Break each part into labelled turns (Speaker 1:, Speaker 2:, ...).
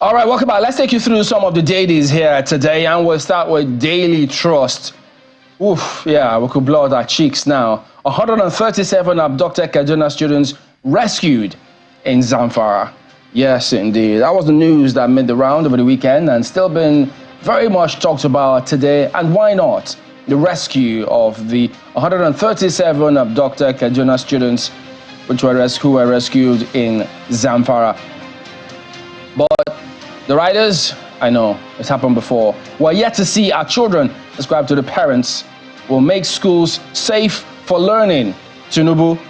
Speaker 1: All right, welcome back. Let's take you through some of the dailies here today, and we'll start with Daily Trust. Oof, yeah, we could blow out our cheeks now. 137 abducted Kaduna students rescued in Zamfara. Yes, indeed. That was the news that made the round over the weekend and still been very much talked about today. And why not? The rescue of the 137 abducted Kaduna students who were rescued in Zamfara. But the riders, I know, it's happened before. We're yet to see our children ascribe to the parents will make schools safe for learning. Tinubu,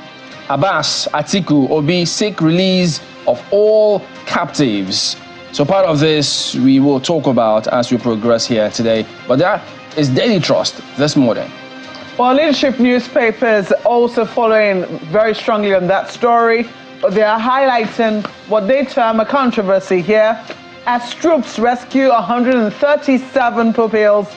Speaker 1: Abbas, Atiku, Obi seek release of all captives. So part of this we will talk about as we progress here today. But that is Daily Trust this morning.
Speaker 2: Well, leadership newspapers also following very strongly on that story. They are highlighting what they term a controversy here as troops rescue 137 pupils.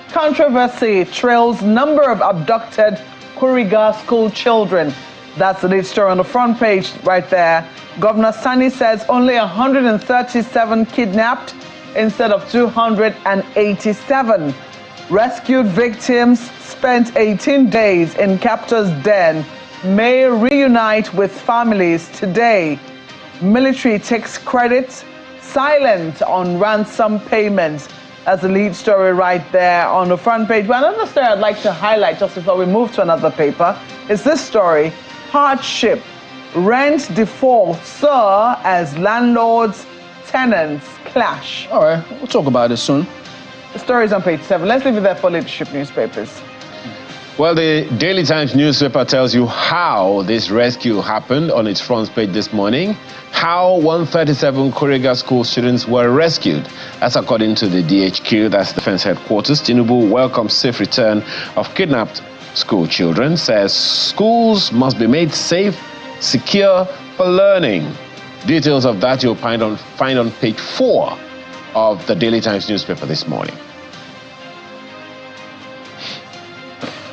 Speaker 2: Controversy trails number of abducted Kuriga school children. That's the lead story on the front page right there. Governor Sani says only 137 kidnapped instead of 287. Rescued victims spent 18 days in captor's den may reunite with families today. Military takes credit, silent on ransom payments. As the lead story right there on the front page. But another story I'd like to highlight just before we move to another paper is this story. Hardship, rent default soar as landlords, tenants clash.
Speaker 1: All right, we'll talk about it soon.
Speaker 2: The story is on page 7. Let's leave it there for leadership newspapers.
Speaker 3: Well, the Daily Times newspaper tells you how this rescue happened on its front page this morning. How 137 Kuriga school students were rescued. That's according to the DHQ, that's Defense Headquarters. Tinubu welcomes safe return of kidnapped school children, says schools must be made safe, secure for learning. Details of that you'll find on page 4 of the Daily Times newspaper this morning.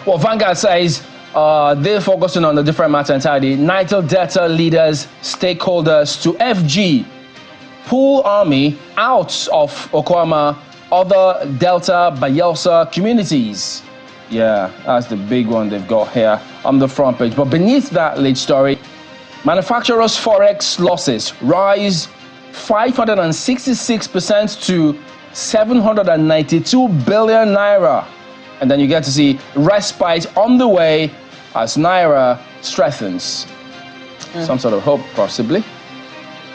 Speaker 1: Well, Vanguard says they're focusing on a different matter entirely. Niger Delta leaders, stakeholders to FG, pull army out of Okwama, other Delta Bayelsa communities. Yeah, that's the big one they've got here on the front page. But beneath that lead story, manufacturers' forex losses rise 566% to 792 billion naira. And then you get to see respite on the way as Naira strengthens. Some sort of hope, possibly.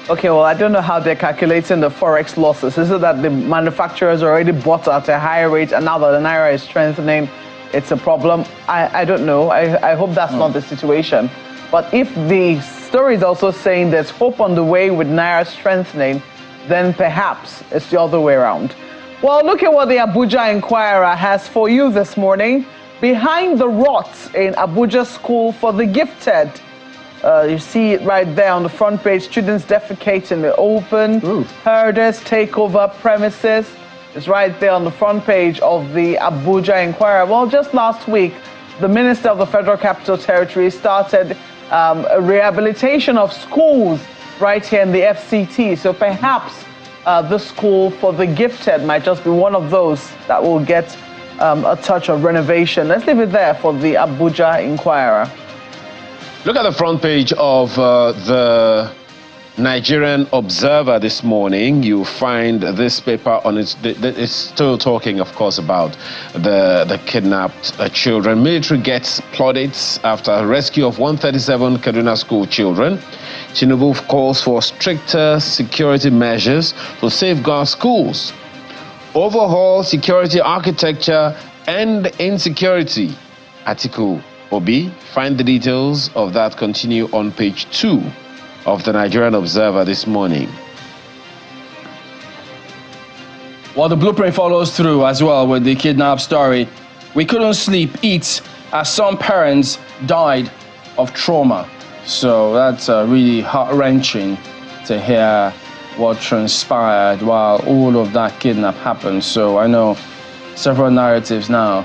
Speaker 2: Okay, well, I don't know how they're calculating the forex losses. Is it that the manufacturers already bought at a higher rate and now that the Naira is strengthening, it's a problem? I don't know. I hope that's not the situation. But if the story is also saying there's hope on the way with Naira strengthening, then perhaps it's the other way around. Well, look at what the Abuja Inquirer has for you this morning. Behind the rots in Abuja School for the Gifted. You see it right there on the front page. Students defecate in the open. Herders take over premises. It's right there on the front page of the Abuja Inquirer. Well, just last week, the Minister of the Federal Capital Territory started a rehabilitation of schools right here in the FCT. So perhaps the school for the gifted might just be one of those that will get a touch of renovation. Let's leave it there for the Abuja Inquirer.
Speaker 3: Look at the front page of the Nigerian Observer this morning. You find this paper on it's still talking, of course, about the kidnapped children. Military gets plaudits after rescue of 137 Kaduna school children. Tinubu calls for stricter security measures to safeguard schools. Overhaul security architecture and insecurity. Article Obi. Find the details of that continue on page 2 of the Nigerian Observer this morning.
Speaker 1: Well, the blueprint follows through as well with the kidnap story. We couldn't sleep, eat, as some parents died of trauma. So that's really heart-wrenching to hear what transpired while all of that kidnap happened. So I know several narratives now.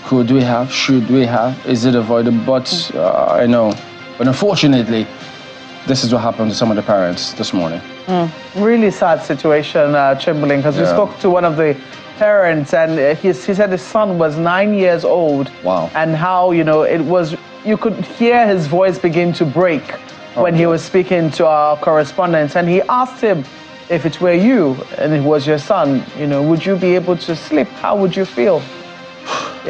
Speaker 1: Could we have? Should we have? Is it avoidable? But I know. But unfortunately, this is what happened to some of the parents this morning.
Speaker 2: Really sad situation, Chamberlain, because we spoke to one of the parents, and he said his son was 9 years old.
Speaker 1: Wow.
Speaker 2: And how, you could hear his voice begin to break when he was speaking to our correspondent. And he asked him, if it were you and it was your son, would you be able to sleep? How would you feel?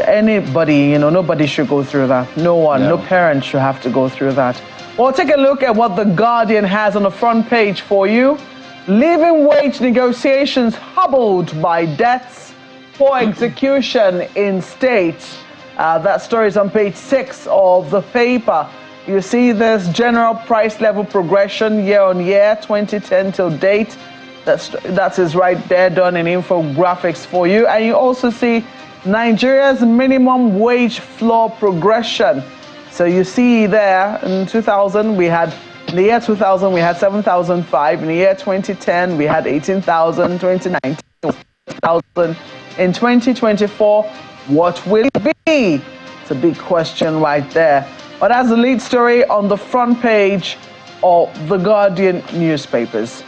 Speaker 2: Anybody, nobody should go through that. No one, no parent should have to go through that. Well, take a look at what The Guardian has on the front page for you. Living wage negotiations hobbled by debts, poor execution in states. That story is on page 6 of the paper. You see this general price level progression year on year, 2010 till date. That is right there, done in infographics for you. And you also see Nigeria's minimum wage floor progression. So you see there, in 2000, in the year 2000, we had 7,005. In the year 2010, we had 18,000. 2019, 1,000. In 2024, what will it be? It's a big question right there. But that's the lead story on the front page of the Guardian newspapers.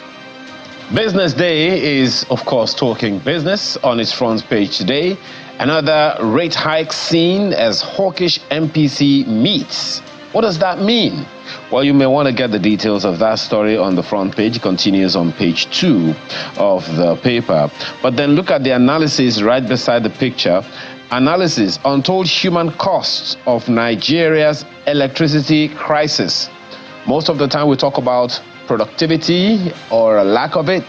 Speaker 3: Business Day is, of course, talking business on its front page today. Another rate hike seen as hawkish MPC meets. What does that mean? Well, you may want to get the details of that story on the front page. It continues on page 2 of the paper. But then look at the analysis right beside the picture. Analysis, untold human costs of Nigeria's electricity crisis. Most of the time we talk about productivity or a lack of it.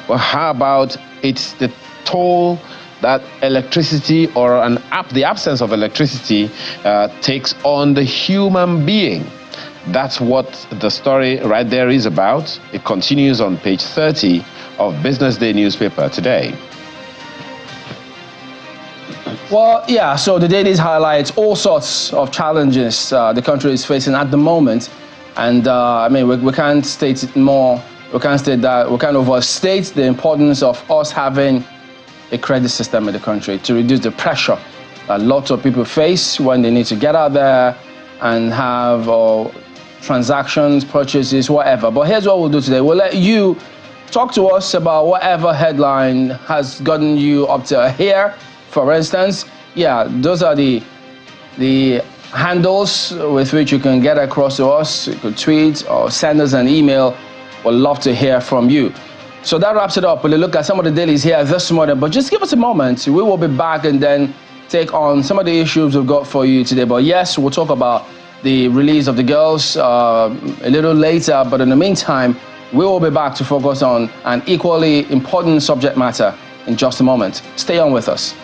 Speaker 3: Well, how about it's the toll that electricity or the absence of electricity takes on the human being? That's what the story right there is about. It continues on page 30 of Business Day newspaper today.
Speaker 1: Well, yeah, so the dailies highlights all sorts of challenges the country is facing at the moment. And we can't state it more. We can't state that. We can't overstate the importance of us having a credit system in the country to reduce the pressure that lots of people face when they need to get out there and have transactions, purchases, whatever. But here's what we'll do today. We'll let you talk to us about whatever headline has gotten you up to here. For instance, those are the handles with which you can get across to us. You could tweet or send us an email. We'd love to hear from you. So that wraps it up. We'll look at some of the dailies here this morning, but just give us a moment. We will be back and then take on some of the issues we've got for you today. But yes, we'll talk about the release of the girls a little later. But in the meantime, we will be back to focus on an equally important subject matter in just a moment. Stay on with us.